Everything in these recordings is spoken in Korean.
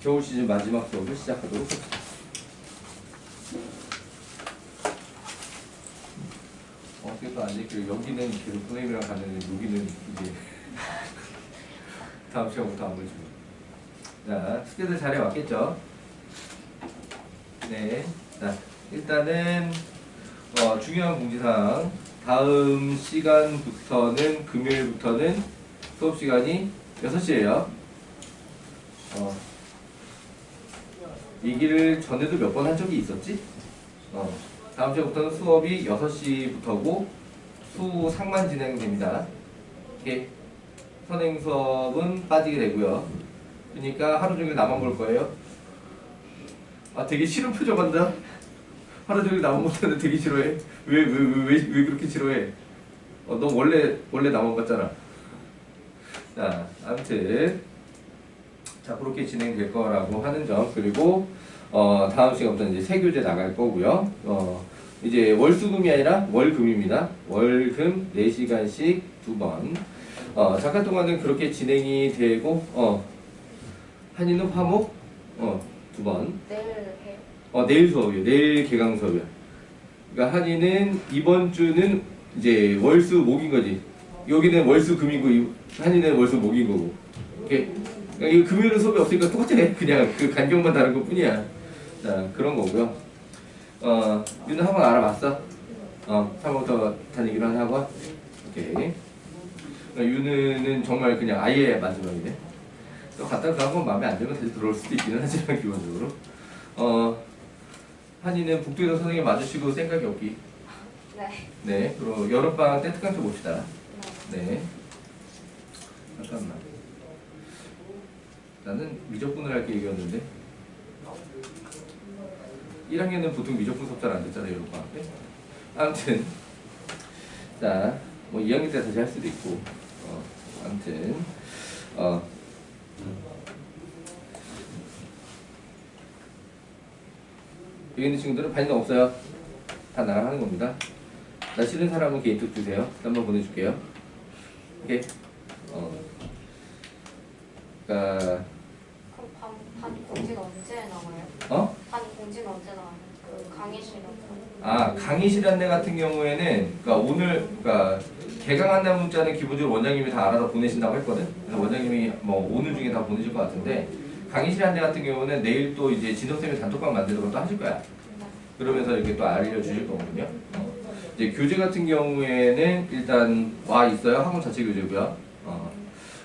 겨울 시즌 마지막 수업을 시작하도록 합시다. 어떻게 또 안 됐길래 여기는 계속 선생님이랑 갔는데 여기는 이제 다음 시간부터 안 보여주고. 자, 숙제들 잘해 왔겠죠? 네. 자, 일단은 중요한 공지사항. 다음 시간부터는 금요일부터는 수업 시간이 6시예요. 얘기를 전에도 몇 번 한 적이 있었지? 다음 주부터는 수업이 6시부터고 수상만 진행됩니다. 이렇게 선행 수업은 빠지게 되고요. 그러니까 하루 종일 나만 볼 거예요. 아, 되게 싫은 표정 한다. 하루 종일 나만 못하는데 되게 싫어해. 왜 그렇게 싫어해? 너 원래 나만 봤잖아. 자, 아무튼 자, 그렇게 진행될 거라고 하는 점. 그리고 다음 시간부터 이제 새 교재 나갈 거고요. 이제 월수금이 아니라 월금입니다. 월금 4시간씩 2번. 잠깐 동안은 그렇게 진행이 되고 한이는 화목 2번. 내일 해요? 내일 수업이요. 내일 개강 수업이요. 그러니까 한이는 이번 주는 이제 월수 목인 거지. 여기는 월수 금이고 한이는 월수 목인 거고. 이렇게. 이 금요일은 수업이 없으니까 똑같아. 그냥 그 간격만 다른 것 뿐이야. 자, 그런 거고요. 유는 학원 알아봤어? 처음부터 다니기로 한 학원? 오케이. 유는 정말 그냥 아예 마지막이네. 또 갔다가 그 학원 마음에 안 들면 다시 들어올 수도 있기는 하지만 기본적으로. 한이는 북두에서 선생님 맞으시고 생각이 없기. 네. 네. 그리고 여름방학 때 특강 좀 봅시다. 네. 잠깐만. 나는 미적분을 할 계획이었는데 1학년은 보통 미적분 수업 잘 안 됐잖아요. 여름방학 때. 아무튼 자, 뭐 2학년 때 다시 할 수도 있고 아무튼 여기 있는 친구들은 반영 없어요. 다 나랑 하는 겁니다. 나 싫은 사람은 개인톡 주세요. 한번 보내줄게요. 오케이. 그러니까 그럼 반 공지가 언제 나와요? 반 공지는 언제 나와요? 그 강의실은? 강의실 안내 같은 경우에는 그러니까 개강 안내 문자는 기본적으로 원장님이 다 알아서 보내신다고 했거든. 그래서 원장님이 뭐 오늘 중에 다 보내실 것 같은데 강의실 안내 같은 경우는 내일 또 이제 진성쌤이 단톡방 만들는 것도 하실 거야. 그러면서 이렇게 또 알려주실 거거든요. 이제 교재 같은 경우에는 일단 와 있어요. 학원 자체 교재고요.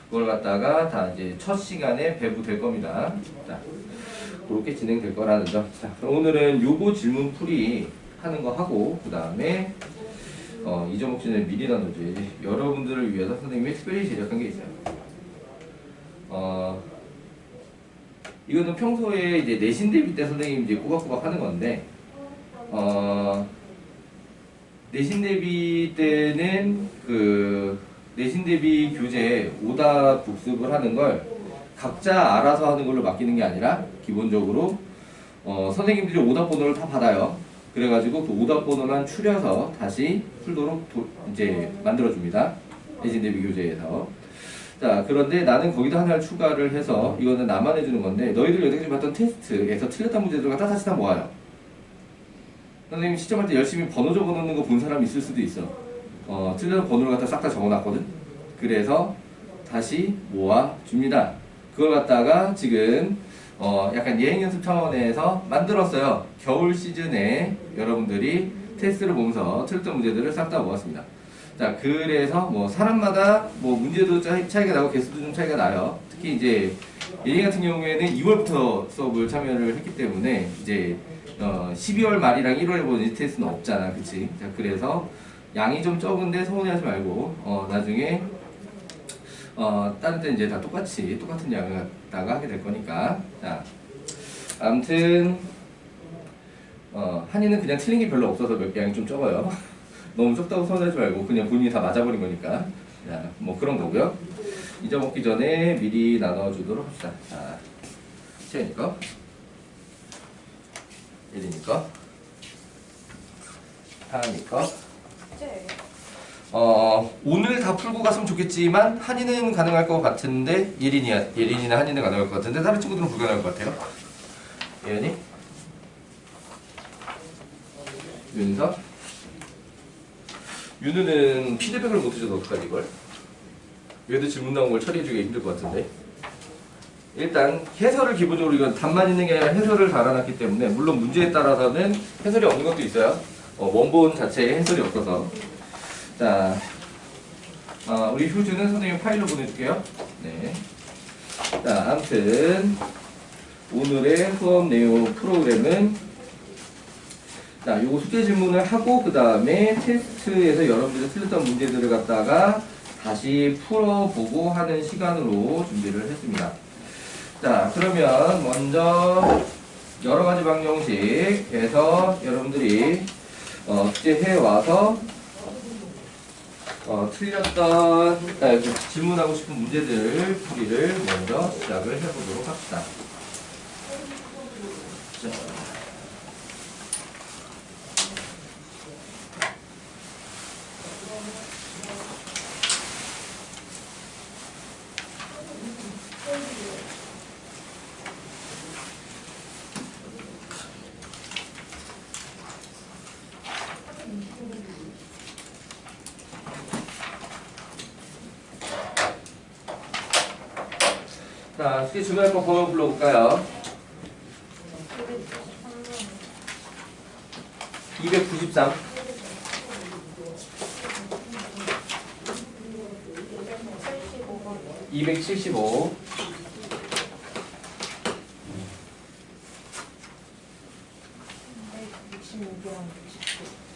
그걸 갖다가 다 이제 첫 시간에 배부될 겁니다. 자, 그렇게 진행될 거라는 점. 자, 그럼 오늘은 요거 질문 풀이 하는 거 하고 그 다음에 이점 혹시나 미리 나누지. 여러분들을 위해서 선생님이 특별히 제작한 게 있어요. 이거는 평소에 이제 내신 대비 때 선생님이 이제 꼬박꼬박 하는 건데 내신 대비 때는 그 내신 대비 교재 오답 복습을 하는 걸 각자 알아서 하는 걸로 맡기는 게 아니라 기본적으로 선생님들이 오답 번호를 다 받아요. 그래가지고 그 오답 번호만 추려서 다시 풀도록 이제 만들어줍니다. 내신 대비 교재에서. 자, 그런데 나는 거기다 하나를 추가를 해서 이거는 나만 해주는 건데 너희들 여태까지 봤던 테스트에서 틀렸던 문제들을 갖다 다시 다 모아요. 선생님 시점할 때 열심히 번호 적어놓는 거 본 사람 있을 수도 있어. 틀렸던 번호를 갖다 싹 다 적어놨거든. 그래서 다시 모아줍니다. 그걸 갖다가 지금 약간 예행 연습 차원에서 만들었어요. 겨울 시즌에 여러분들이 테스트를 보면서 틀렸던 문제들을 싹 다 모았습니다. 자, 그래서 뭐 사람마다 뭐 문제도 차이가 나고 개수도 좀 차이가 나요. 특히 이제 예행 같은 경우에는 2월부터 수업을 참여를 했기 때문에 이제 12월 말이랑 1월에 보는 테스트는 없잖아, 그치? 자, 그래서 양이 좀 적은데 서운해하지 말고 나중에 다른 때 이제 다 똑같은 양을 갖다가 하게 될 거니까. 자, 아무튼 한이는 그냥 틀린 게 별로 없어서 몇 개 양이 좀 적어요. 너무 적다고 서운하지 말고 그냥 본인이 다 맞아버린 거니까. 자, 뭐 그런 거고요. 잊어먹기 전에 미리 나눠주도록 합시다. 자, 채연이 거, 예린이 거, 하은이 거. 오늘 다 풀고 갔으면 좋겠지만 한이는 가능할 것 같은데 예린이나 한이는 가능할 것 같은데 다른 친구들은 불가능할 것 같아요. 예연이? 윤서? 윤우는 피드백을 못 해줘도 어떡하지 이걸? 얘도 질문 나온 걸 처리해주기 힘들 것 같은데. 일단 해설을 기본적으로 이건 답만 있는 게 아니라 해설을 달아놨기 때문에 물론 문제에 따라서는 해설이 없는 것도 있어요. 원본 자체에 해설이 없어서. 자, 우리 효주는 선생님 파일로 보내줄게요. 네. 자, 아무튼 오늘의 수업 내용 프로그램은 자, 요거 숙제 질문을 하고 그 다음에 테스트에서 여러분들이 틀렸던 문제들을 갖다가 다시 풀어보고 하는 시간으로 준비를 했습니다. 자, 그러면 먼저 여러 가지 방정식에서 여러분들이 숙제해 와서 틀렸던 질문하고 싶은 문제들 풀이를 먼저 시작을 해보도록 합시다. 자. 자, 숙제 질문할 거 번호 불러볼까요? 293 275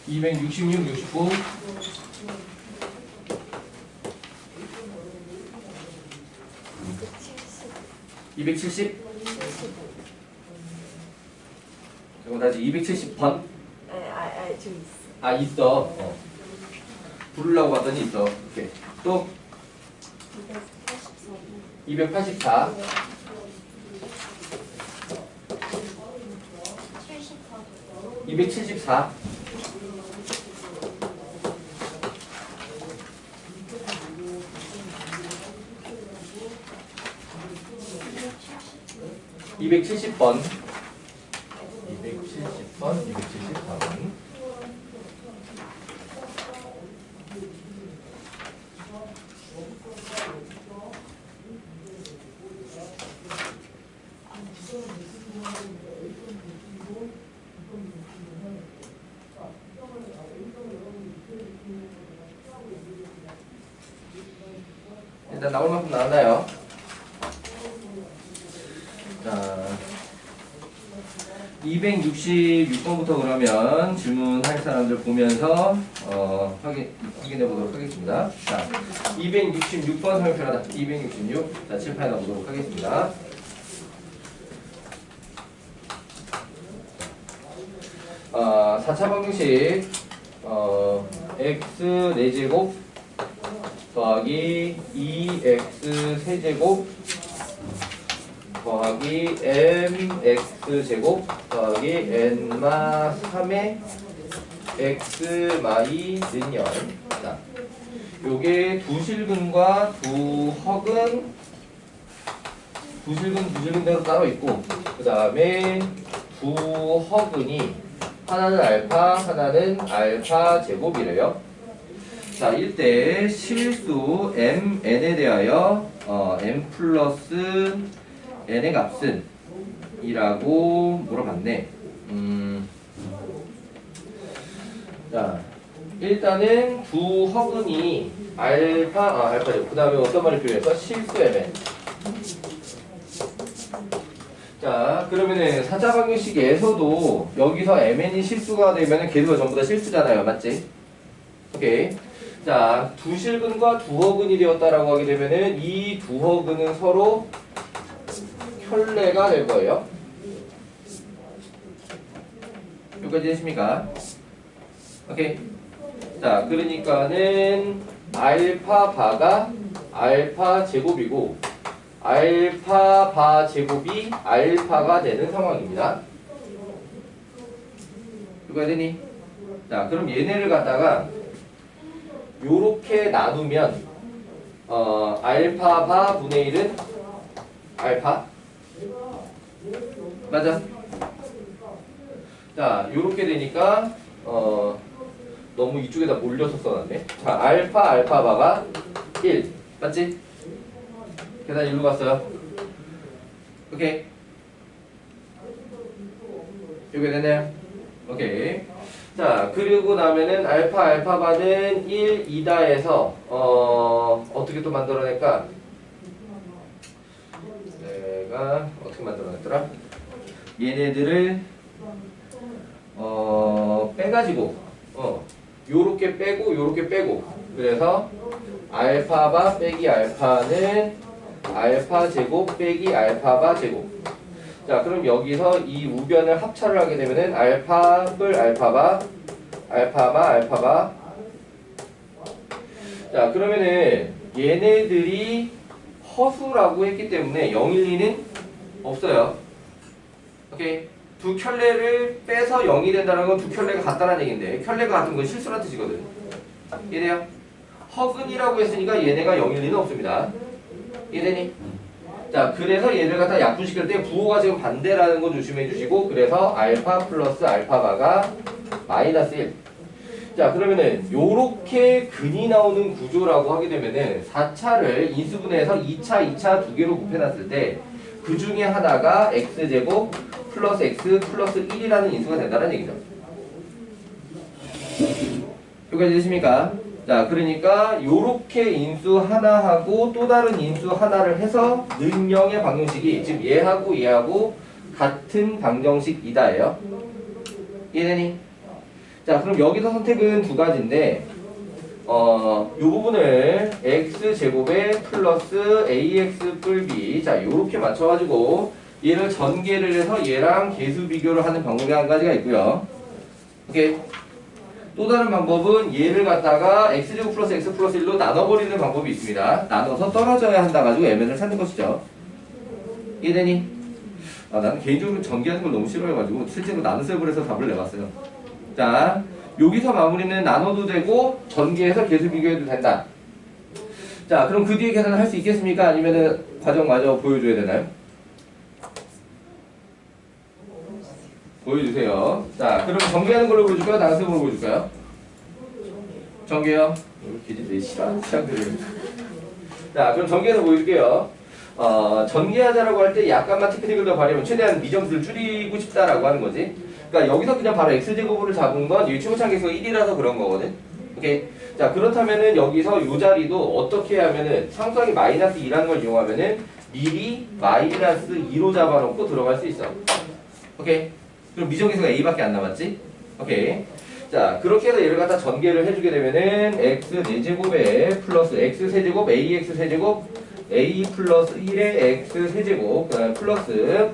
266, 69 270 그럼 다시 270번 좀 있어. 아 있어 부르려고 봤더니 있어 오케이 또 284 274 270번 270번 일단 나올 만큼 나왔나요? 자, 266번부터 그러면 질문할 사람들 보면서 확인해 보도록 하겠습니다. 자, 266번 설명표하다. 266. 자, 칠판에 넣어보도록 하겠습니다. 4차 방정식 x 4제곱 더하기 2x 세제곱 더하기 mx제곱 더하기 n마 3의 x마이 는 0. 자, 요게 두실근과 두허근 두실근대로 따로 있고 그 다음에 두허근이 하나는 알파 하나는 알파 제곱이래요. 자, 이때 실수 mn에 대하여 m 플러스 n의 값은 이라고 물어봤네. 자, 일단은 두 허근이 알파죠. 그 다음에 어떤 말이 필요해서 실수 mn. 자, 그러면은 4차 방정식에서도 여기서 mn이 실수가 되면은 개수가 전부 다 실수잖아요. 맞지? 오케이. 자, 두 실근과 두 허근이 되었다라고 하게 되면은 이 두 허근은 서로 켤레가 될 거예요. 여기까지 됐습니까? 오케이. 자, 그러니까는 알파 바가 알파 제곱이고 알파 바 제곱이 알파가 되는 상황입니다. 여기까지 되니? 자, 그럼 얘네를 갖다가 요렇게 나누면 알파 바 분의 1은 알파 맞아. 자 요렇게 되니까 너무 이쪽에다 몰려서 써놨네. 자 알파 바가 1 맞지? 계산 일로 갔어요. 오케이. 이게 되네요. 오케이. 자 그리고 나면은 알파 바는 1 2다 해서 어떻게 또 만들어낼까? 내가 어떻게 만들어냈더라? 얘네들을 빼가지고 요렇게 빼고 요렇게 빼고 그래서 알파바 빼기 알파는 알파 제곱 빼기 알파바 제곱. 자 그럼 여기서 이 우변을 합차를 하게 되면은 알파 뿔 알파바 알파바. 자 그러면은 얘네들이 허수라고 했기 때문에 0, 1, 2는 없어요. 오케이. 두 켤레를 빼서 0이 된다는 건 두 켤레가 같다는 얘기인데 켤레가 같은 건 실수란 뜻이거든. 이해돼요? 허근이라고 했으니까 얘네가 0, 1, 2는 없습니다. 이해되니? 자 그래서 얘를 갖다 약분시킬 때 부호가 지금 반대라는 거 조심해 주시고 그래서 알파 플러스 알파바가 마이너스 1. 자 그러면은 요렇게 근이 나오는 구조라고 하게 되면은 4차를 인수분해해서 2차 두 개로 곱해놨을 때 그 중에 하나가 x제곱 플러스 x 플러스 1이라는 인수가 된다는 얘기죠. 여기까지 되십니까? 자 그러니까 요렇게 인수 하나하고 또 다른 인수 하나를 해서 능령의 방정식이 지금 얘하고 같은 방정식이다예요. 이해되니? 자 그럼 여기서 선택은 두 가지인데 요 부분을 x제곱에 플러스 ax 뿔 b 자 요렇게 맞춰가지고 얘를 전개를 해서 얘랑 계수 비교를 하는 방법이 한 가지가 있고요. 오케이. 또 다른 방법은 얘를 갖다가 x제곱 플러스 x 플러스 1로 나눠버리는 방법이 있습니다. 나눠서 떨어져야 한다 가지고 mn을 찾는 것이죠. 이해되니? 나는 개인적으로 전개하는 걸 너무 싫어해가지고 실제로 나눗셈을 해서 답을 내봤어요. 자 여기서 마무리는 나눠도 되고 전개해서 계수 비교해도 된다. 자 그럼 그 뒤에 계산을 할 수 있겠습니까? 아니면은 과정마저 보여줘야 되나요? 보여주세요. 자 그럼 전개하는 걸로 보여줄까요? 나눗셈으로 보여줄까요? 전개요. 기지들이 싫어하는 사람들이. 자 그럼 전개해서 보여줄게요. 전개하자라고 할 때 약간만 테크닉을 더 발휘하면 최대한 미정수를 줄이고 싶다라고 하는 거지. 그러니까 여기서 그냥 바로 x제곱으로 잡은 건 이 최고차계수가 1이라서 그런 거거든. 오케이. 자 그렇다면은 여기서 이 자리도 어떻게 하면은 상수항이 마이너스 2라는 걸 이용하면은 미리 마이너스 2로 잡아놓고 들어갈 수 있어. 오케이. 그럼 미정계수가 a밖에 안 남았지? 오케이. 자 그렇게 해서 얘를 갖다 전개를 해주게 되면은 x 4제곱에 플러스 x 세제곱 ax 세제곱 a 플러스 1에 x 세제곱 그다음에 플러스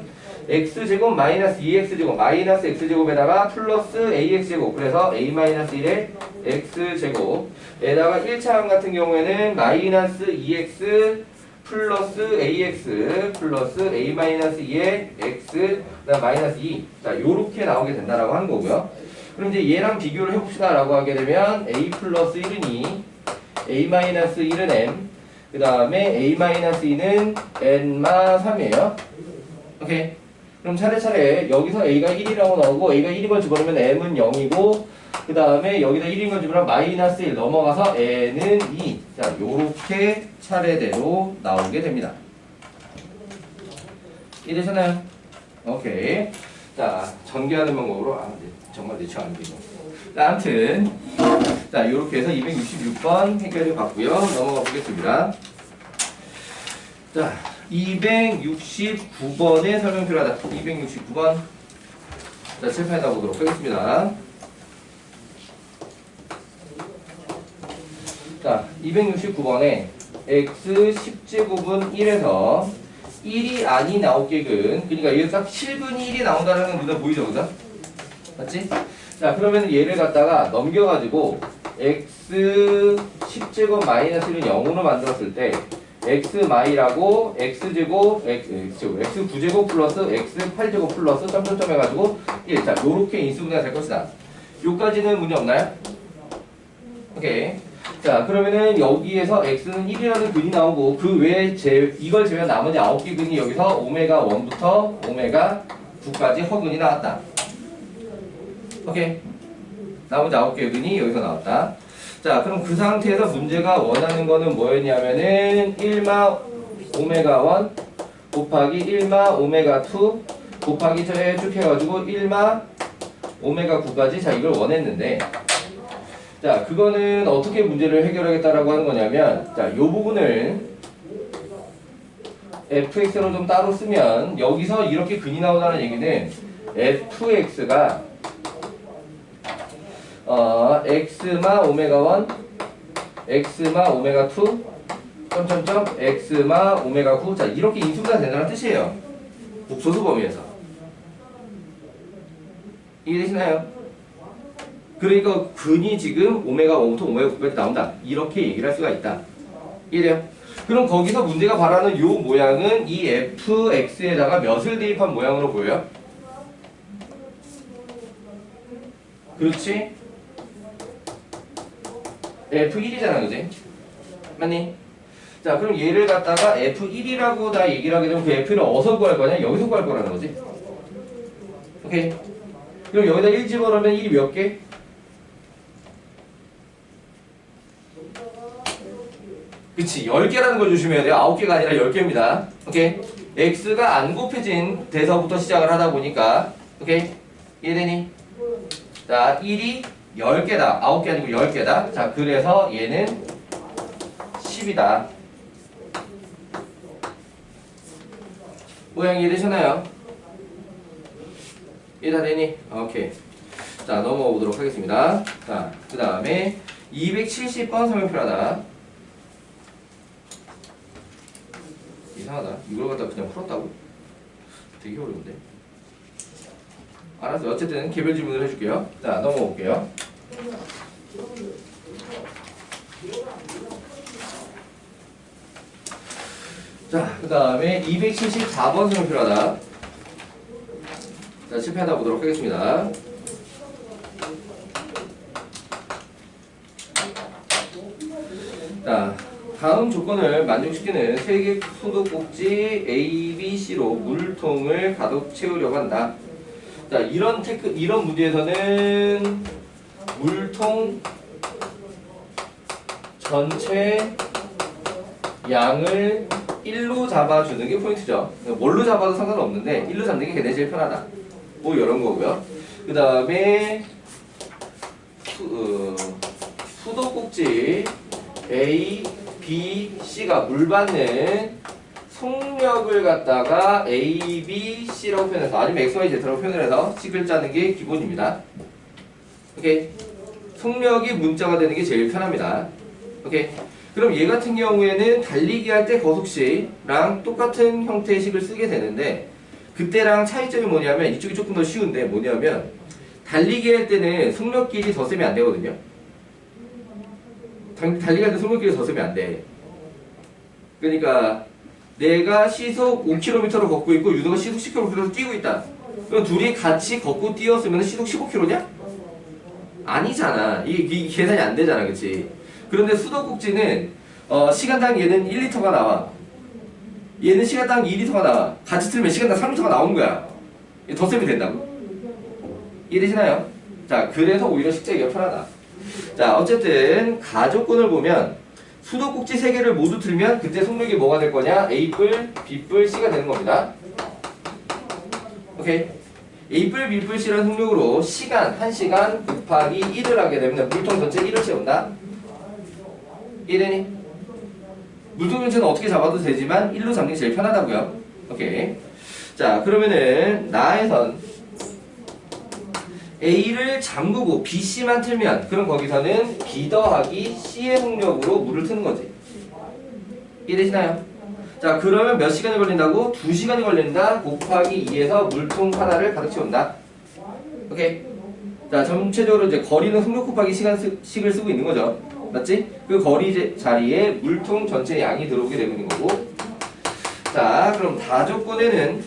x제곱 마이너스 2x제곱 마이너스 x제곱에다가 플러스 ax제곱 그래서 a 마이너스 1에 x제곱에다가 1차항 같은 경우에는 마이너스 2x 플러스 ax 플러스 a 마이너스 2에 x 그다음 마이너스 2. 자 요렇게 나오게 된다라고 하는 거고요. 그럼 이제 얘랑 비교를 해봅시다 라고 하게 되면 a 플러스 1은 2 a 마이너스 1은 m 그 다음에 a 마이너스 2는 n마 3이에요. 오케이. 그럼 차례차례 여기서 a가 1이라고 나오고 a가 1인 걸 집어넣으면 m은 0이고 그 다음에 여기다 1인 걸 집어넣으면 마이너스 1 넘어가서 n은 2. 자 요렇게 차례대로 나오게 됩니다. 이해되셨나요? 오케이. 자 전개하는 방법으로 네, 정말 내쳐 안 되죠. 자 아무튼 자 요렇게 해서 266번 해결해 봤고요. 넘어가 보겠습니다. 자 269번에 설명 필요하다. 269번. 자, 칠판에 가보도록 하겠습니다. 자, 269번에 x 10제곱은 1에서 1이 아닌 9개근, 그러니까 얘가 딱 7분이 1이 나온다는 건 눈에 보이죠, 그죠? 맞지? 자, 그러면 얘를 갖다가 넘겨가지고 x 10제곱 마이너스 1은 0으로 만들었을 때 x 마이라고 x제곱 x 9제곱 플러스 x 8제곱 플러스 점점점 해가지고 1. 자 요렇게 인수분해가 될 것이다. 요까지는 문제 없나요? 오케이. 자, 그러면은 여기에서 x는 1이라는 근이 나오고 그 외에 이걸 제외한 나머지 9개 근이 여기서 오메가 1부터 오메가 9까지 허근이 나왔다. 오케이. 나머지 9개 근이 여기서 나왔다. 자, 그럼 그 상태에서 문제가 원하는 거는 뭐였냐면은 1마 오메가 1 곱하기 1마 오메가 2 곱하기 저에 쭉 해가지고 1마 오메가 9까지 자 이걸 원했는데 자 그거는 어떻게 문제를 해결하겠다라고 하는 거냐면 자 요 부분을 fx로 좀 따로 쓰면 여기서 이렇게 근이 나오다는 얘기는 fx가 x마 오메가 1 x마 오메가 2 점점점 x마 오메가 9 자 이렇게 인수가 된다는 뜻이에요. 복소수 범위에서 이해되시나요? 그러니까 근이 지금 오메가 1부터 오메가 9까지 나온다 이렇게 얘기를 할 수가 있다. 이해돼요? 그럼 거기서 문제가 바라는 요 모양은 이 fx에다가 몇을 대입한 모양으로 보여요? 그렇지? f1이잖아 그지? 맞니? 자 그럼 얘를 갖다가 f1이라고 다 얘기를 하게 되면 그 f를 어디서 구할 거냐? 여기서 구할 거라는 거지. 오케이. 그럼 여기다 1 집어넣으면 1이 몇 개? 그치 10개라는 걸 조심해야 돼요. 9개가 아니라 10개입니다. 오케이. x가 안 곱해진 대서부터 시작을 하다 보니까 오케이. 이해되니? 자 1이 10개다. 9개 아니고 10개다. 자 그래서 얘는 10이다. 모양 이해되셨나요? 이해다되니? 오케이. 자 넘어가 보도록 하겠습니다. 자 그 다음에 270번 설명표하다. 이상하다. 이걸 갖다 그냥 풀었다고? 되게 어려운데. 알았어. 어쨌든 개별 질문을 해줄게요. 자 넘어가 볼게요. 자 그 다음에 274번 설명표하다. 자 실패하다 보도록 하겠습니다. 자 다음 조건을 만족시키는 세 개 수도꼭지 A, B, C로 물통을 가득 채우려고 한다. 자 이런 문제에서는 물통 전체 양을 1로 잡아주는 게 포인트죠. 뭘로 잡아도 상관없는데 1로 잡는 게 걔네 제일 편하다. 뭐 이런 거고요. 그 다음에 수도꼭지 A, B, C가 물받는 속력을 갖다가 A, B, C라고 표현해서 아니면 X, Y, Z라고 표현을 해서 식을 짜는 게 기본입니다. 오케이. 속력이 문자가 되는 게 제일 편합니다. 오케이. 그럼 얘 같은 경우에는 달리기 할 때 거속식랑 똑같은 형태의 식을 쓰게 되는데 그때랑 차이점이 뭐냐면 이쪽이 조금 더 쉬운데 뭐냐면 달리기 할 때는 속력끼리 더 쓰면 안 되거든요. 달리기 할 때 속력끼리 더 쓰면 안 돼. 그러니까 내가 시속 5km로 걷고 있고 유도가 시속 10km로 뛰고 있다. 그럼 둘이 같이 걷고 뛰었으면 시속 15km냐? 아니잖아. 이게 계산이 안 되잖아. 그치? 그런데 수도꼭지는 시간당 얘는 1리터가 나와. 얘는 시간당 2리터가 나와. 같이 틀면 시간당 3리터가 나오는 거야. 더 쓰면 된다고. 이해되시나요? 자, 그래서 오히려 식재기가 편하다. 자, 어쨌든 가조건을 보면 수도꼭지 3개를 모두 틀면 그때 속력이 뭐가 될 거냐? A뿔, B뿔, C가 되는 겁니다. 오케이. A뿔, B뿔, C라는 속력으로 시간, 1시간 곱하기 1을 하게 되면 물통 전체 1을 채운다. 이해되니? 물통 전체는 어떻게 잡아도 되지만 1로 잡는 게 제일 편하다고요. 오케이. 자, 그러면은 나에선 A를 잠그고 BC만 틀면 그럼 거기서는 B 더하기 C의 속력으로 물을 트는 거지. 이해되시나요? 자, 그러면 몇 시간이 걸린다고? 2시간이 걸린다. 곱하기 2에서 물통 하나를 가득 채운다. 오케이. 자, 전체적으로 이제 거리는 속력 곱하기 시간씩을 쓰고 있는 거죠. 맞지? 그 거리 자리에 물통 전체 양이 들어오게 되고 있는 거고. 자, 그럼 다조건에는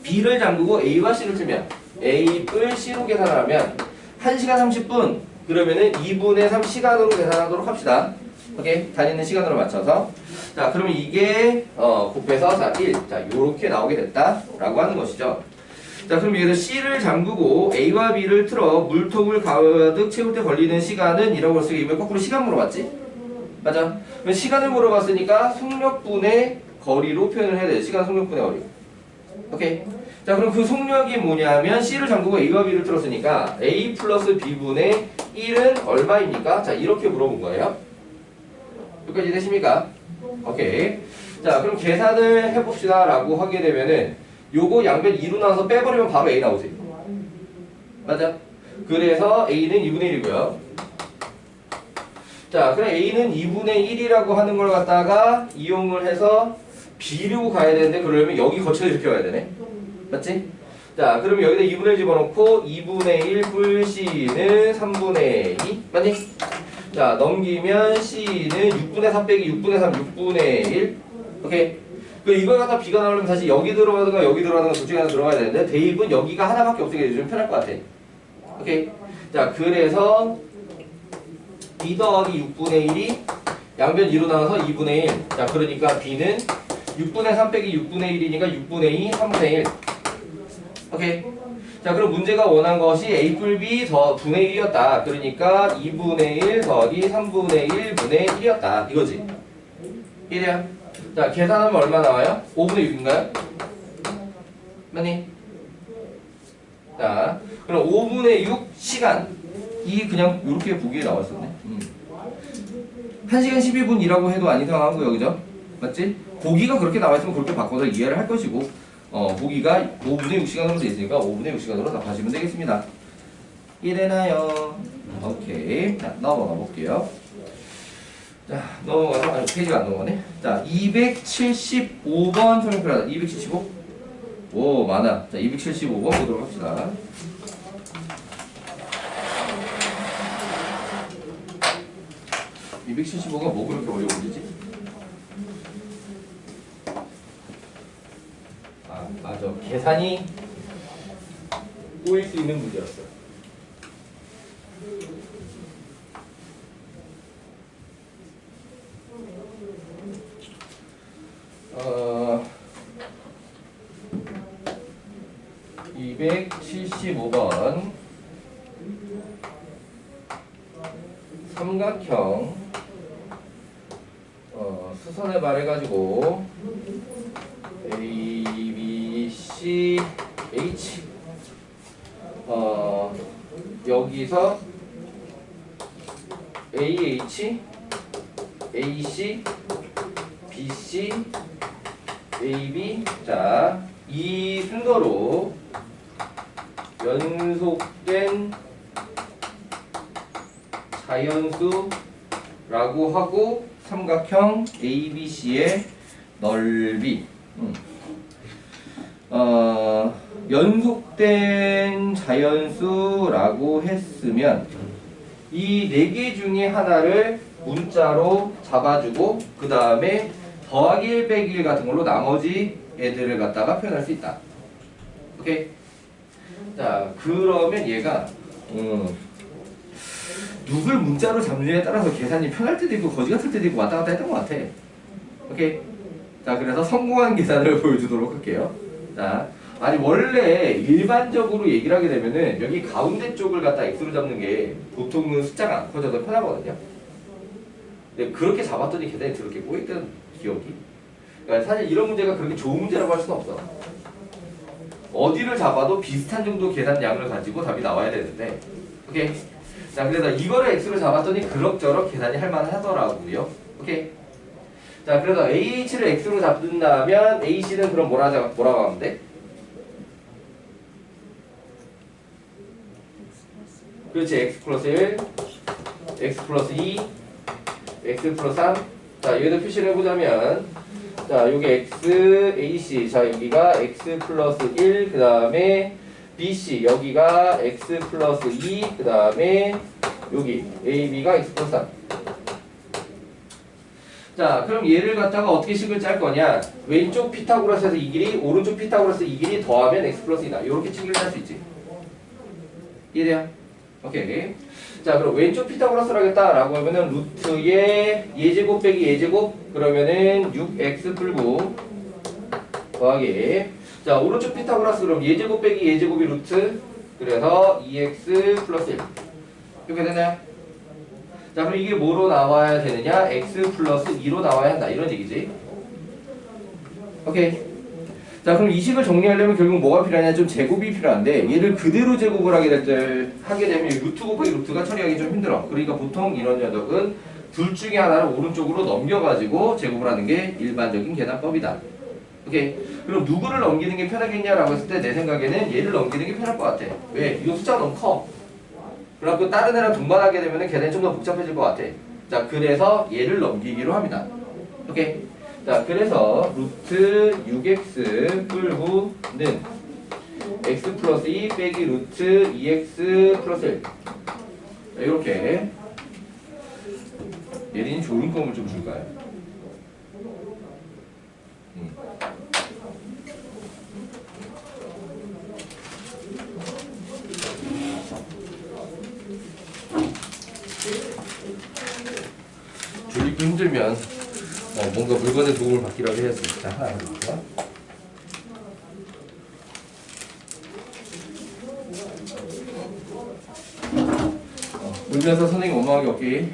B를 잠그고 A와 C를 틀면 A 뿔 C로 계산을 하면 1시간 30분 그러면은 2분의 3 시간으로 계산하도록 합시다. 오케이? 다니는 시간으로 맞춰서. 자, 그러면 이게 곱해서 자, 1. 자, 요렇게 나오게 됐다라고 하는 것이죠. 자, 그럼 여기서 C를 잠그고 A와 B를 틀어 물통을 가득 채울 때 걸리는 시간은 이라고 했으니까 이번에 거꾸로 시간 물어봤지? 맞아? 그럼 시간을 물어봤으니까 속력분의 거리로 표현을 해야 돼. 시간 속력분의 거리. 오케이? 자, 그럼 그 속력이 뭐냐면 C를 잠그고 A와 B를 틀었으니까 A 플러스 B분의 1은 얼마입니까? 자, 이렇게 물어본 거예요. 여기까지 되십니까? 오케이. 자, 그럼 계산을 해봅시다 라고 하게 되면은 요거 양변 2로 나와서 빼버리면 바로 A 나오세요. 맞아? 그래서 A는 2분의 1이고요. 자, 그럼 A는 2분의 1이라고 하는 걸 갖다가 이용을 해서 B로 가야 되는데 그러려면 여기 거쳐서 이렇게 가야 되네. 맞지? 자, 그러면 여기다 2분의 1 집어넣고 2분의 1 풀 C는 3분의 2 맞니? 자, 넘기면 C는 6분의 3 빼기 6분의 3 6분의 1 오케이? 그 이걸 갖다 B가 나오려면 사실 여기 들어가든가 여기 들어가든가 둘 중에 하나 들어가야 되는데 대입은 여기가 하나밖에 없으니까 좀 편할 것 같아. 오케이? 자, 그래서 B 더하기 6분의 1이 양변 2로 나와서 2분의 1. 자, 그러니까 B는 6분의 3 빼기 6분의 1이니까 6분의 2, 3분의 1. 오케이? 자, 그럼 문제가 원한 것이 A 풀 B 더 분의 1이었다. 그러니까 2분의 1 더하기 3분의 1분의 1이었다. 이거지? 이래요. 자, 계산하면 얼마 나와요? 5분의 6인가요? 맞니? 자, 그럼 5분의 6 시간. 이 그냥 이렇게 보기에 나왔었네. 1시간 12분이라고 해도 안 이상한 거예요. 그죠? 맞지? 보기가 그렇게 나와있으면 그렇게 바꿔서 이해를 할 것이고 보기가 5분의 6시간으로 되어 있으니까 5분의 6시간으로 답하시면 되겠습니다. 이래나요? 오케이. 자, 넘어가 볼게요. 자, 넘어가서, 아니, 페이지가 안 넘어가네. 자, 275번 설명표라다. 275? 오, 많아. 자, 275번 보도록 합시다. (275가) 뭐 그렇게 어려워 보이지? 아, 맞아. 계산이 꼬일 수 있는 문제였어. 어, 275번 삼각형 수선을 말해가지고 A, B, C, H 여기서 AH, AC, BC, AB 자, 이 순서로 연속된 자연수라고 하고 삼각형 ABC의 넓이 연속된 자연수라고 했으면 이 네 개 중에 하나를 문자로 잡아주고 그 다음에 더하기 1 빼기 1 같은 걸로 나머지 애들을 갖다가 표현할 수 있다. 오케이? 자, 그러면 얘가 누굴 문자로 잡느냐에 따라서 계산이 편할 때도 있고 거지 같을 때도 있고 왔다 갔다 했던 것 같아. 오케이? 자, 그래서 성공한 계산을 보여주도록 할게요. 자, 아니 원래 일반적으로 얘기를 하게 되면은 여기 가운데 쪽을 갖다 x로 잡는 게 보통은 숫자가 안 커져서 편하거든요. 근데 그렇게 잡았더니 계산이 그렇게 꼬였던 기억이. 그러니까 사실 이런 문제가 그렇게 좋은 문제라고 할 수는 없어. 어디를 잡아도 비슷한 정도 계산량을 가지고 답이 나와야 되는데. 오케이? 자, 그래서 이거를 x로 잡았더니 그럭저럭 계산이 할 만하더라고요. 오케이? 자, 그래서 AH를 x로 잡는다면 AC는 그럼 뭐라고 하면 돼? 그렇지. x 플러스 1, x 플러스 2, x 플러스 3. 자, 여기다 표시를 해보자면 자, 요게 x, AC. 자, 여기가 x 플러스 1, 그 다음에 BC. 여기가 x 플러스 2, 그 다음에 여기 AB가 x 플러스 3. 자, 그럼 얘를 갖다가 어떻게 식을 짤 거냐? 왼쪽 피타고라스에서 이 길이, 오른쪽 피타고라스 이 길이 더하면 x 플러스 2다. 이렇게 식을 짤 수 있지. 이해돼요? 오케이. 자, 그럼 왼쪽 피타고라스를 하겠다라고 하면은 루트의 예제곱 빼기 예제곱 그러면은 6x 풀고 더하기. 자, 오른쪽 피타고라스 그럼 예제곱 빼기 예제곱이 루트 그래서 2x 플러스 1 이렇게 되나요? 자, 그럼 이게 뭐로 나와야 되느냐? x 플러스 2로 나와야 한다 이런 얘기지. 오케이. 자, 그럼 이 식을 정리하려면 결국 뭐가 필요하냐? 좀 제곱이 필요한데 얘를 그대로 제곱을 하게 되면 루트 곱하기 루트가 처리하기 좀 힘들어. 그러니까 보통 이런 녀석은 둘 중에 하나를 오른쪽으로 넘겨가지고 제곱을 하는 게 일반적인 계산법이다. 오케이. 그럼 누구를 넘기는 게 편하겠냐라고 했을 때 내 생각에는 얘를 넘기는 게 편할 것 같아. 왜? 이거 숫자가 너무 커. 그래갖고 다른 애랑 동반하게 되면 계산이 좀 더 복잡해질 것 같아. 자, 그래서 얘를 넘기기로 합니다. 오케이. 자, 그래서 루트 6x 풀구는 x 플러스 2 빼기 루트 2x 플러스 1 이렇게 예린이 조름감을 좀 줄까요? 졸리고 힘들면 뭔가 물건의 도움을 받기라도 해야지. 자, 하나 해볼게요. 울면서 선생님 원망하기 없기.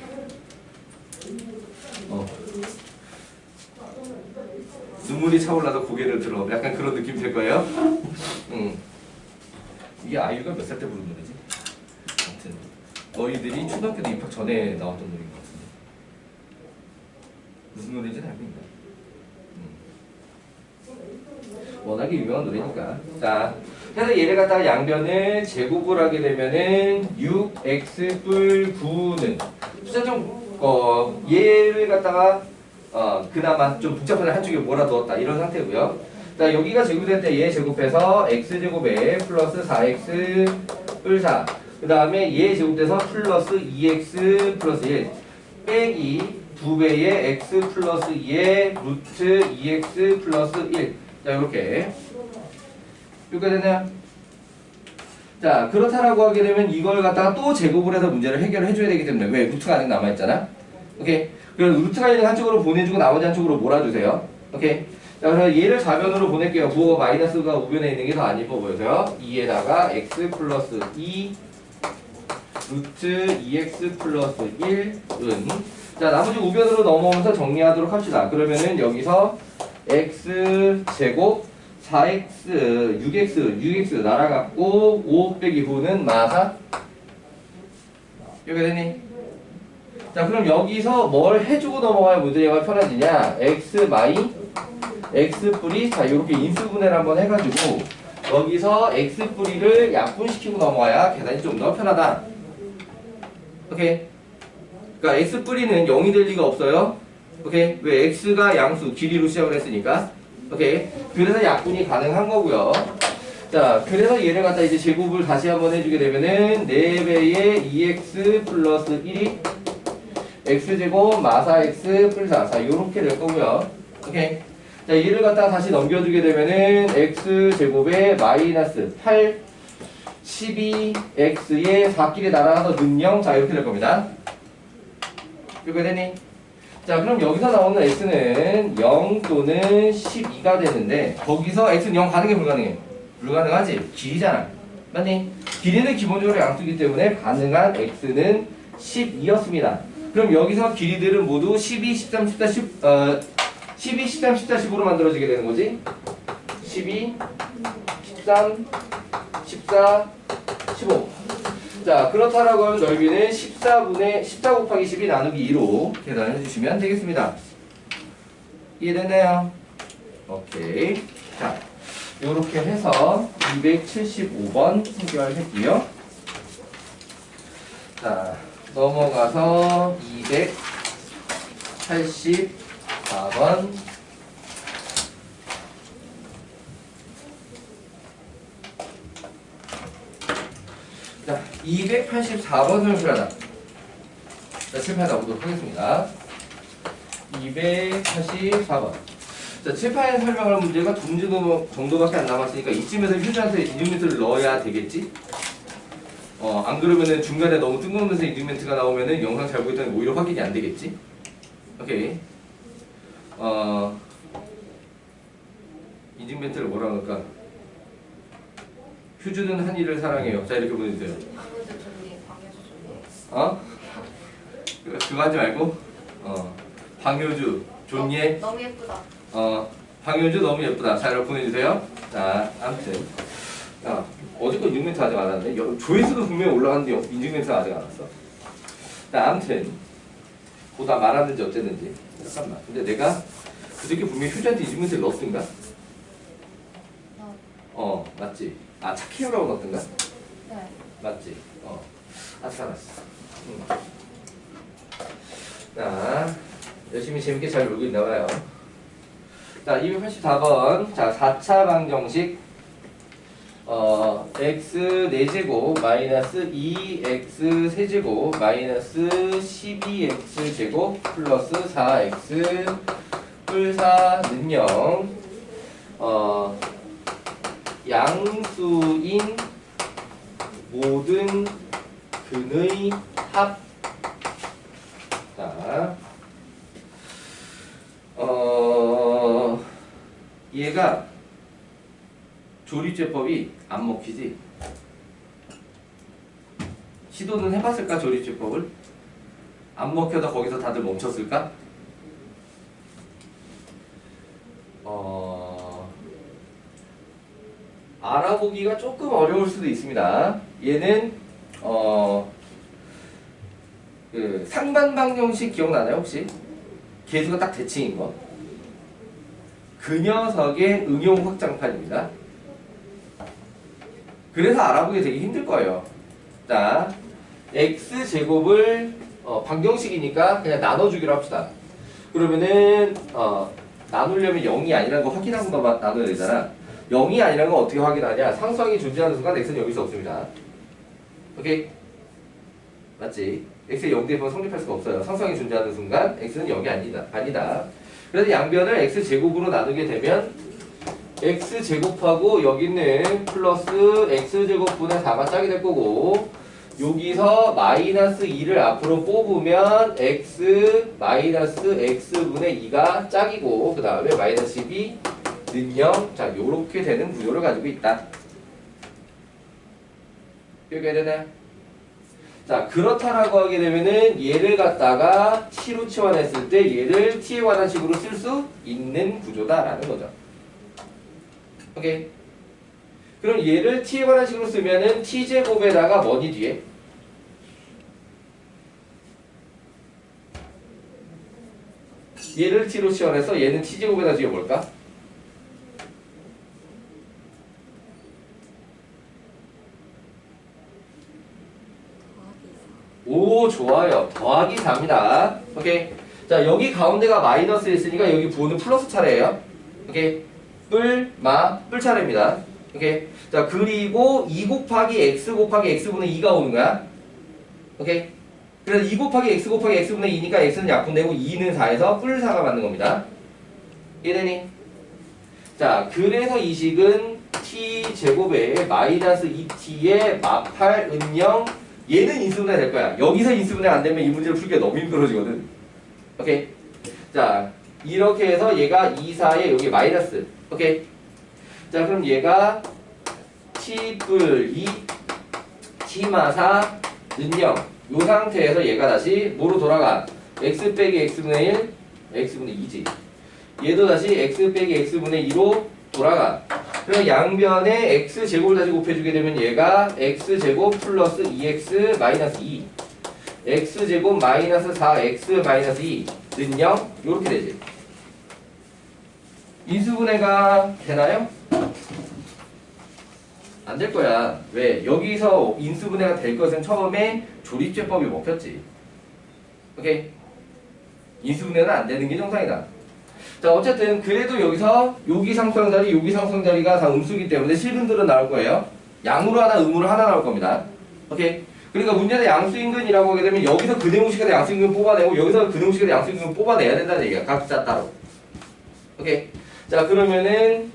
눈물이 차올라서 고개를 들어. 약간 그런 느낌 될 거예요. 이게 아이유가 몇 살 때 부른 노래지? 아무튼 너희들이 초등학교 때 입학 전에 나왔던 노래인 것 같은데. 무슨 노래인지는 알고 있나? 워낙에 유명한 노래니까. 자, 그래서 얘를 갖다가 양변을 제곱을 하게 되면은 6x 뿔 9는 숫자 좀 얘를 갖다가 그나마 좀 복잡한 한쪽에 몰아두었다 이런 상태고요. 자, 여기가 제곱될 때 얘 제곱해서 x제곱에 플러스 4x 뿔 4. 그 다음에 얘 제곱돼서 플러스 2x 플러스 1 빼기 2배의 x 플러스 2의 루트 2x 플러스 1. 자, 이렇게 됐나요? 자, 그렇다라고 하게 되면 이걸 갖다가 또 제곱을 해서 문제를 해결을 해줘야 되기 때문에 왜? 루트가 아직 남아있잖아. 오케이. 그래서 루트가 있는 한쪽으로 보내주고 나머지 한쪽으로 몰아주세요. 오케이. 자, 그래서 얘를 좌변으로 보낼게요. 부호가 마이너스가 우변에 있는 게 더 안 이뻐 보여서요. 2에다가 x 플러스 2 루트 2x 플러스 1은 자, 나머지 우변으로 넘어오면서 정리하도록 합시다. 그러면은 여기서 x 제곱 4x 6x 날아갔고 5 빼기 9는 마사 이렇게 되니? 자, 그럼 여기서 뭘 해주고 넘어가야 문제가 편해지냐? x 마이 x 뿌리 자, 이렇게 인수분해를 한번 해가지고 여기서 x 뿌리를 약분시키고 넘어가야 계산이 좀 더 편하다. 오케이. 그러니까 x 뿌리는 0이 될 리가 없어요. 오케이. 왜? x가 양수 길이로 시작을 했으니까. 오케이. 그래서 약분이 가능한 거고요. 자, 그래서 얘를 갖다 이제 제곱을 다시 한번 해주게 되면은 4배의 2x 플러스 1이 x제곱 마사 x 플러스 4 요렇게 될 거고요. 오케이. 자, 얘를 갖다가 다시 넘겨주게 되면은 x제곱에 마이너스 8 12x의 4끼리 날아가서 는0 자, 이렇게 될 겁니다. 이렇게 되니? 자, 그럼 여기서 나오는 x는 0 또는 12가 되는데 거기서 x는 0 가능해 불가능해? 불가능하지. 길이잖아. 맞니? 길이는 기본적으로 양수이기 때문에 가능한 x는 12였습니다. 그럼 여기서 길이들은 모두 12, 13, 14, 12, 13, 14, 15로 만들어지게 되는 거지. 12, 13, 14, 15. 자, 그렇다라고 하면 넓이는 14 곱하기 12 나누기 2로 계산을 해주시면 되겠습니다. 이해됐나요? 오케이. 자, 요렇게 해서 275번 해결했고요. 자, 넘어가서 284번. 자, 284번 설명하자. 자, 칠판에다 보도록 하겠습니다. 284번. 자, 칠판에 설명할 문제가 두 문제 정도밖에 안 남았으니까 이쯤에서 휴지한테 이웃을 넣어야 되겠지? 안 그러면은 중간에 너무 뜬금없는 인증멘트가 나오면은 영상 잘 보였더니 오히려 확인이 안 되겠지? 오케이. 인증멘트를 뭐라 그럴까? 휴즈는 한이를 사랑해요. 자, 이렇게 보내주세요. 방금도 좋네. 방에서 좋네. 어? 그거 하지 말고, 방효주, 존예, 너무 예쁘다. 방효주 너무 예쁘다. 자, 이렇게 보내주세요. 자, 아무튼. 어제 거 인증멘트 아직 안 왔네. 조회수도 분명히 올라갔는데 인증멘트가 아직 안 왔어. 자, 아무튼. 보다 말았는지 어쨌는지. 잠깐만. 근데 내가 그저께 분명히 휴즈한테 인증멘트를 넣었던가? 맞지? 착해요라고 넣었던가? 네. 맞지? 알았어. 자, 열심히 재밌게 잘 놀고 있나봐요. 자, 284번. 자, 4차 방정식. x 4제곱 마이너스 2x 세제곱 마이너스 12x 제곱 플러스 4x 뿔4는 0. 양수인 모든 근의 합. 자, 얘가 조립제법이 안 먹히지? 시도는 해봤을까, 조립제법을? 안 먹혀도 거기서 다들 멈췄을까? 알아보기가 조금 어려울 수도 있습니다. 얘는 그 상반방정식 기억나나요 혹시? 개수가 딱 대칭인 거. 그 녀석의 응용 확장판입니다. 그래서 알아보기 되게 힘들 거예요. 자, x제곱을 방정식이니까 그냥 나눠주기로 합시다. 그러면은 나누려면 0이 아니라는 거 확인하고만 나눠야 되잖아. 0이 아니라는 건 어떻게 확인하냐? 상수항이 존재하는 순간 x는 여기서 없습니다. 오케이? 맞지? x에 0 대입하면 성립할 수가 없어요. 상수항이 존재하는 순간 x는 0이 아니다. 그래서 양변을 x제곱으로 나누게 되면 x제곱하고 여기는 플러스 x제곱분의 4가 짝이 될 거고, 여기서 마이너스 2를 앞으로 뽑으면 x 마이너스 x분의 2가 짝이고, 그 다음에 마이너스 12는 0. 자, 요렇게 되는 구조를 가지고 있다. 이해되나요? 자, 그렇다라고 하게 되면은 얘를 갖다가 t로 치환했을 때 얘를 t에 관한 식으로 쓸 수 있는 구조다라는 거죠. 오케이. 그럼 얘를 t에 관한 식으로 쓰면은 t제곱에다가 뭐니 뒤에? 얘를 t로 치환해서 얘는 t제곱에다 뒤에 뭘까? 오, 좋아요. 더하기 4입니다. 오케이. 자, 여기 가운데가 마이너스 있으니까 여기 부호는 플러스 차례예요. 오케이. 뿔 차례입니다. 오케이. 자, 그리고 2 곱하기 x 곱하기 x분의 2가 오는 거야. 오케이. 그래서 2 곱하기 x 곱하기 x분의 2니까 x는 약분되고 2는 4에서 뿔 4가 맞는 겁니다. 이해되니? 자, 그래서 이 식은 t제곱에 마이너스 2t의 마팔 은영, 얘는 인수분해 될 거야. 여기서 인수분해 안 되면 이 문제를 풀기가 너무 힘들어지거든. 오케이. 자, 이렇게 해서 얘가 2, 4에 여기 마이너스. 오케이. 자, 그럼 얘가 t뿔 2, t마사 는영. 요 상태에서 얘가 다시 뭐로 돌아가? x 빼기 x분의 1, x분의 2지. 얘도 다시 x 빼기 x분의 2로 돌아가. 그럼 양변에 x제곱을 다시 곱해주게 되면 얘가 x제곱 플러스 2x 마이너스 2, x제곱 마이너스 4x 마이너스 2는 0. 요렇게 되지. 인수분해가 되나요? 안 될 거야. 왜? 여기서 인수분해가 될 것은 처음에 조립제법이 먹혔지. 오케이? 인수분해는 안 되는 게 정상이다. 자, 어쨌든 그래도 여기서 여기 상수항자리, 여기 상수항자리가 다 음수기 때문에 실근들은 나올 거예요. 양으로 하나, 음으로 하나 나올 겁니다. 오케이? 그러니까 문제는 양수인근이라고 하게 되면 여기서 근해공식에다 양수인근 뽑아내고 여기서 근해공식에다 양수인근 뽑아내야 된다는 얘기야. 각자 따로. 오케이? 자, 그러면은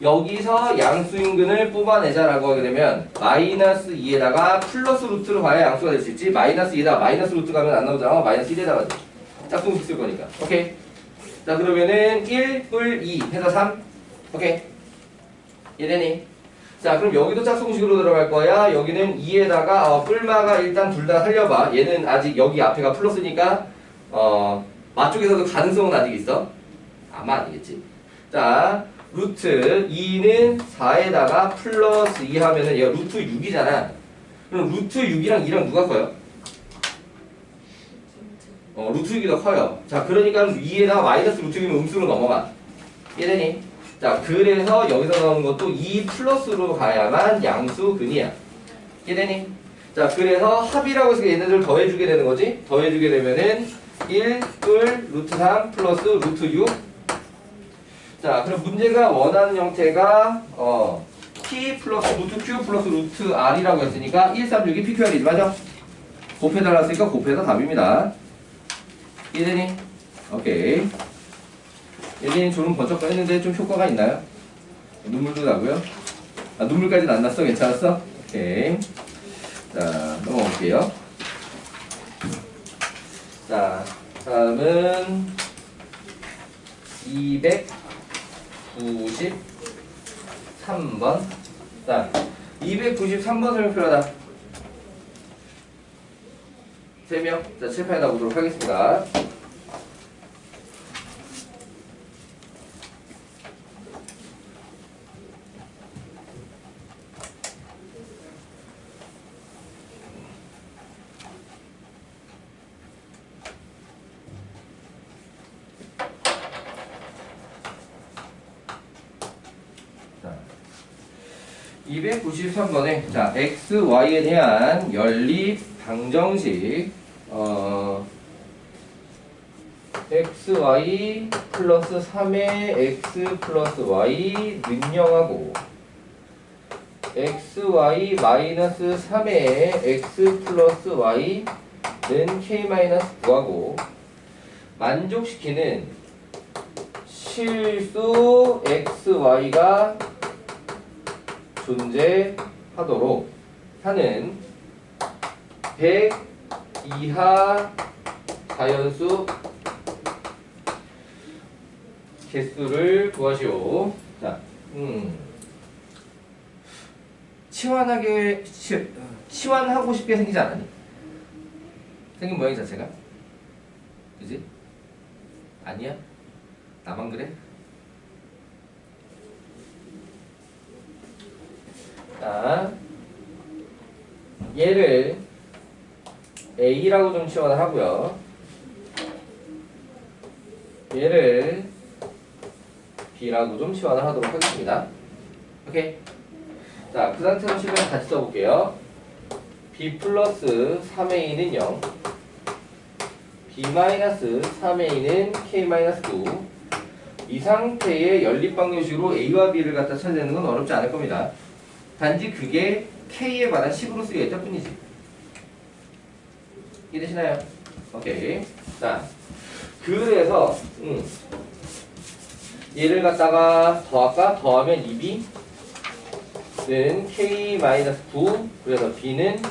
여기서 양수인근을 뽑아내자라고 하게 되면 마이너스 2에다가 플러스 루트로 가야 양수가 될 수 있지. 마이너스 2에다가 마이너스 루트 가면 안 나오잖아. 마이너스 1에다가 짝꿍식 쓸 거니까. 오케이. 자 그러면은 1 뿔 2 해서 3. 오케이. 이해되니? 자 그럼 여기도 짝꿍식으로 들어갈 거야. 여기는 2에다가 뿔마가 일단 둘 다 살려봐. 얘는 아직 여기 앞에가 플러스니까 맞쪽에서도 가능성은 아직 있어. 아마 아니겠지. 자 루트 2는 4에다가 플러스 2 하면은 얘가 루트 6이잖아. 그럼 루트 6이랑 2랑 누가 커요? 루트 6이 더 커요. 자 그러니까 2에다가 마이너스 루트 6이면 음수로 넘어가. 이해되니? 자 그래서 여기서 나오는 것도 2 플러스로 가야만 양수근이야. 이해되니? 자 그래서 합이라고 해서 얘네들 더해주게 되는 거지. 더해주게 되면은 1 뿔 루트 3 플러스 루트 6. 자 그럼 문제가 원하는 형태가 P 플러스 루트 Q 플러스 루트 R이라고 했으니까 1, 3, 6이 PQR이지 맞아? 곱해달라 했으니까 곱해서 답입니다. 이해되니? 오케이. 예진이 졸음 번쩍 했는데 좀 효과가 있나요? 눈물도 나고요. 아 눈물까지는 안 났어? 괜찮았어? 오케이. 자 넘어갈게요. 자 다음은 293번. 자 293번 설명표하다. 3명. 자 칠판에 나오도록 하겠습니다. 자, 293번에 자 x, y에 대한 연립 방정식 x, y 플러스 3의 x 플러스 y 능령하고 x, y 마이너스 3의 x 플러스 y는 k 마이너스 9하고 만족시키는 실수 x, y가 존재하도록 하는 100 이하 자연수 개수를 구하시오. 자, 치환하고 싶게 생기지 않았니? 생긴 모양 자체가? 그지? 아니야? 나만 그래? 자, 얘를 A라고 좀 치환을 하고요. 얘를 B라고 좀 치환을 하도록 하겠습니다. 오케이. 자, 그 상태로 실명 같이 써볼게요. B 플러스 3A는 0, B 마이너스 3A는 K 마이너스 9. 이 상태의 연립방정식으로 A와 B를 갖다 찾아내는 건 어렵지 않을 겁니다. 단지 그게 K에 관한 식으로 쓰여있다 뿐이지. 이해되시나요? 오케이. 자, 그래서 얘를 갖다가 더하면 2B는 K-9. 그래서 B는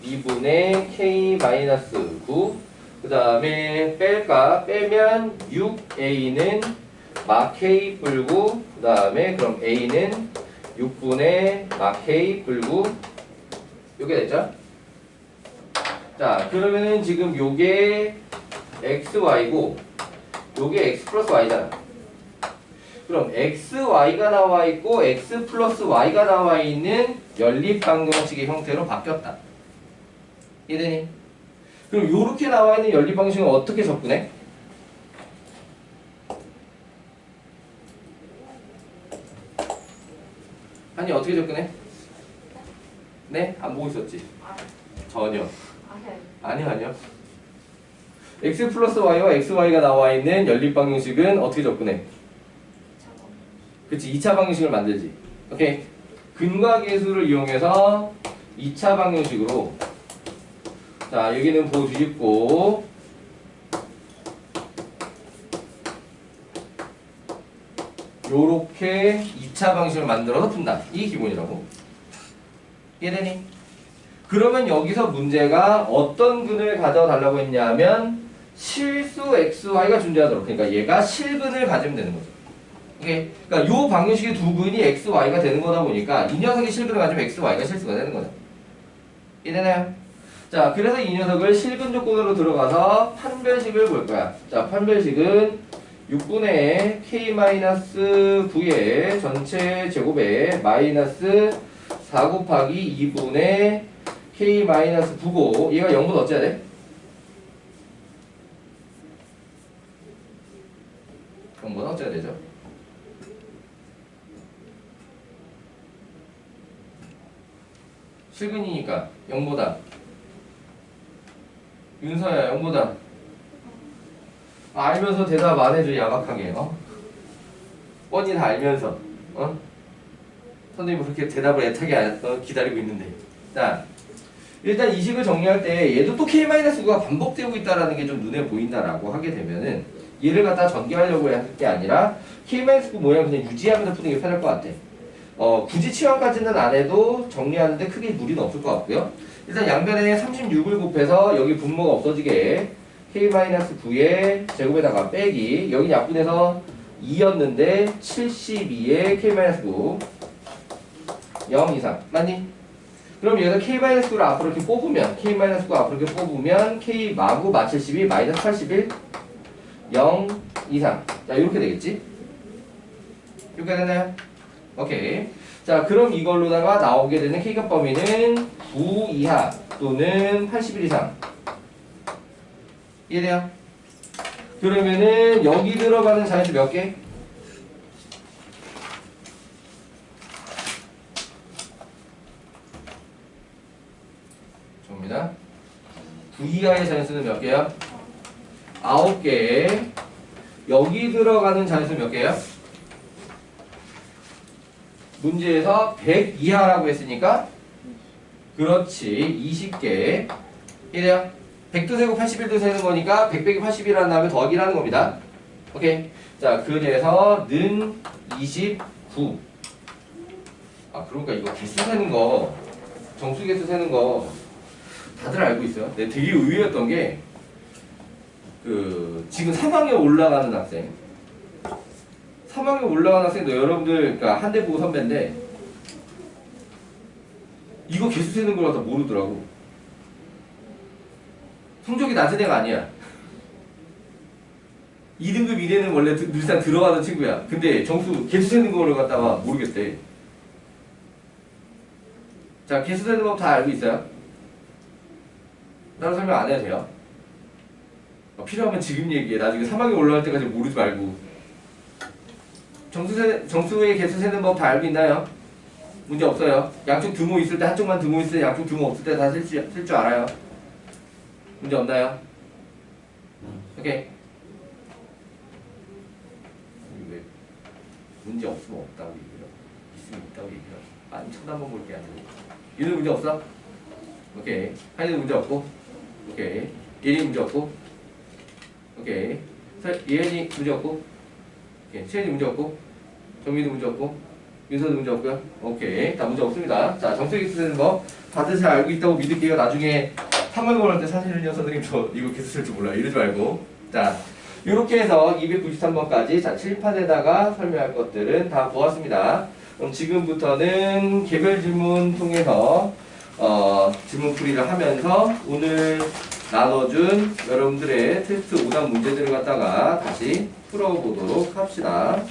2분의 K-9. 그 다음에 빼면 6A는 막 K 뿔고, 그 다음에 그럼 A는 6분의 막 K 뿔고. 요게 됐죠? 자, 그러면은 지금 요게 XY고 요게 X 플러스 Y잖아. 그럼 XY가 나와 있고 X 플러스 Y가 나와 있는 연립방정식의 형태로 바뀌었다. 이해되니? 그럼 요렇게 나와 있는 연립방정식은 어떻게 접근해? 아니 어떻게 접근해? 네? 안 보고 있었지? 전혀. 아니요. x 플러스 y와 xy가 나와 있는 연립 방정식은 어떻게 접근해? 그치, 2차 방정식을 만들지. 오케이. 근과 계수를 이용해서 2차 방정식으로, 자 여기는 보여주십고, 요렇게 2차 방식을 만들어서 푼다. 이 기본이라고. 이해되니? 그러면 여기서 문제가 어떤 근을 가져달라고 했냐면 실수 xy가 존재하도록. 그러니까 얘가 실근을 가지면 되는 거죠. 오케이? 그러니까 요 방정식의 두 근이 xy가 되는 거다 보니까 이 녀석이 실근을 가지면 xy가 실수가 되는 거죠. 이해되나요? 자, 그래서 이 녀석을 실근 조건으로 들어가서 판별식을 볼 거야. 자, 판별식은 6분의 k-9의 전체 제곱에 마이너스 4 곱하기 2분의 k-9고 얘가 0보다 어째야 돼? 0보다 어째야 되죠? 실근이니까 0보다. 윤서야 0보다. 알면서 대답 안 해줘. 야박하게. 뻔히 다 알면서. 선생님이 그렇게 대답을 애타게 기다리고 있는데. 자, 일단 이 식을 정리할 때 얘도 또 k-9가 반복되고 있다는 게 좀 눈에 보인다라고 하게 되면은 얘를 갖다 전개하려고 할 게 아니라 k-9 모양 그냥 유지하면서 푸는 게 편할 것 같아. 굳이 치환까지는 안 해도 정리하는데 크게 무리는 없을 것 같고요. 일단 양변에 36을 곱해서 여기 분모가 없어지게 k-9의 제곱에다가 빼기 여기 약분해서 2였는데 72에 k-9 0 이상 맞니? 그럼 여기서 k-9를 앞으로 이렇게 뽑으면 k-9 앞으로 이렇게 뽑으면 k 마구 마 72 마이너스 81 0 이상 자 이렇게 되겠지? 이렇게 되나요? 오케이. 자, 그럼 이걸로다가 나오게 되는 K값 범위는 9 이하 또는 81 이상. 이해돼요? 그러면은 여기 들어가는 자연수 몇 개? 좋습니다. 9 이하의 자연수는 몇 개야? 9개. 여기 들어가는 자연수 몇 개야? 문제에서 100 이하라고 했으니까 그렇지 20개 이래요. 100도 세고 81도 세는 거니까 100 빼기 81이라는 다음에 더하기라는 겁니다. 오케이. 자, 그래서 는 29. 그러니까 이거 개수 세는 거 정수 개수 세는 거 다들 알고 있어요. 근데 되게 의외였던 게 지금 3학년 올라가는 학생 3학년 올라가는 학생도 여러분들 그러니까 한대 보고 선배인데 이거 개수 세는 걸 갖다 모르더라고. 성적이 낮은 애가 아니야. 2등급 이내는 원래 늘상 들어가는 친구야. 근데 정수 개수 세는 거를 갖다가 모르겠대. 자, 개수 세는 법 다 알고 있어요? 따로 설명 안 해도 돼요. 필요하면 지금 얘기해. 나중에 3학년 올라갈 때까지 모르지 말고. 정수의 개수 세는 법 다 알고 있나요? 문제 없어요. 양쪽 두모 있을 때 한쪽만 두모 있을 때 양쪽 두모 없을 때 다 쓸 줄 알아요. 문제 없나요? 오케이. 왜 문제 없으면 없다고 얘기해요? 있으면 있다고 얘기해요? 아니 쳐다만 볼게 아니고. 얘는 문제 없어? 오케이. 하이는 문제 없고. 오케이. 얘는 문제 없고. 오케이. 예은이 문제 없고. 오케이. 채연이 문제 없고. 정민이도 문제 없고. 윤서도 문제 없고요. 오케이. 다 문제 없습니다. 자, 정수 개수 세는 거 다들 잘 알고 있다고 믿을게요. 나중에 3학년 할 때 사실은요 선생님 저 이거 개수 쓸 줄 몰라요. 이러지 말고. 자, 이렇게 해서 293번까지 자, 칠판에다가 설명할 것들은 다 보았습니다. 그럼 지금부터는 개별 질문 통해서 질문풀이를 하면서 오늘 나눠준 여러분들의 테스트 오답 문제들을 갖다가 다시 풀어보도록 합시다.